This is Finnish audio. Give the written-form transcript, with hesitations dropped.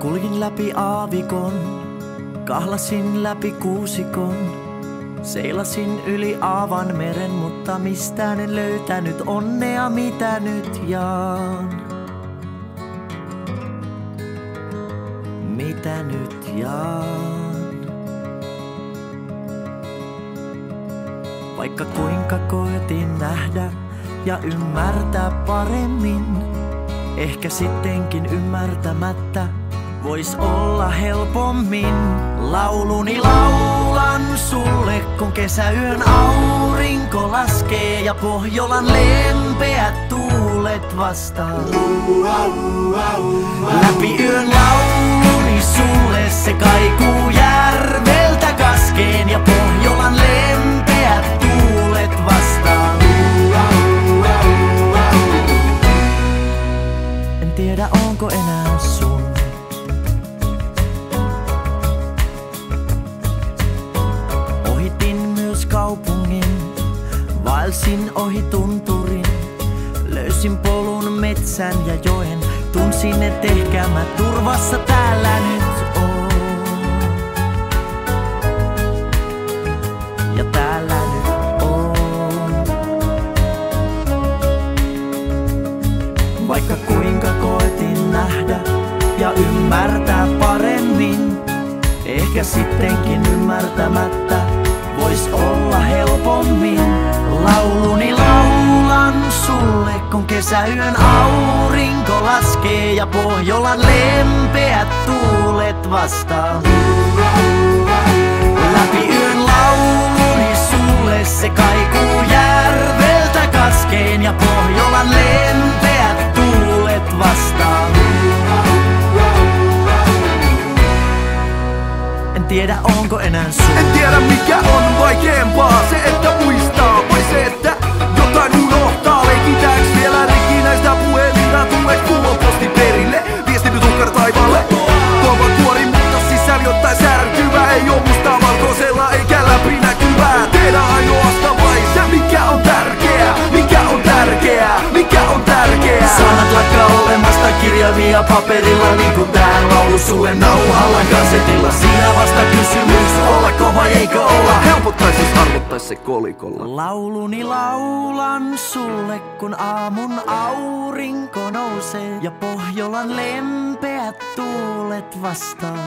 Kuljin läpi aavikon, kahlasin läpi kuusikon. Seilasin yli aavan meren, mutta mistään en löytänyt onnea, mitä nyt jaan. Mitä nyt jaan? Vaikka kuinka koetin nähdä ja ymmärtää paremmin, ehkä sittenkin ymmärtämättä vois olla helpommin. Lauluni laulan sulle, kun kesäyön aurinko laskee ja Pohjolan lempeät tuulet vastaan. Läpi yön lauluni sulle, se kaikuu järveltä kaskeen ja Pohjolan lempeät tuulet vastaan. En tiedä onko enää sun. Ohitin myös kaupungin, vaelsin ohi tunturin. Löysin polun metsän ja joen, tunsin et ehkä mä turvassa täällä nyt oon. Ja täällä nyt oon. Vaikka kuinka koetin nähdä ja ymmärtää paremmin, ehkä sittenkin ymmärtämättä vois olla helpommin. Lauluni laulan sulle, kun kesäyön aurinko laskee ja Pohjolan lempeät tuulet vastaan. Läpi yön lauluni sulle, se kaikuu järveltä kaskeen ja Pohjolan lempeät tuulet vastaan. En tiedä onko enää sun. En tiedä mikä on vaikeampaa, se että muistaa vai se että jotain unohtaa. Leikitääks vielä rikkinäistä puhelinta, tulee kuuloposti perille. Viesti nyt uhkar taivaalle, tuova kuori mutta sisällä jotain särkyvää. Ei oo mustaa valkoisella eikä läpinäkyvää. Tehdä ainoastaan vain se mikä on tärkeää. Mikä on tärkeää, mikä on tärkeää. Sanat lakkaa olemasta kirjavia paperilla, niin kuin tää laulu sulle nauhalla kasetilla. Siinä vasta kysymys, ollako vai eikö olla. Helpottais jos arvottais se kolikolla. Lauluni laulan sulle, kun aamun aurinko nousee ja Pohjolan lempeät tuulet vastaan.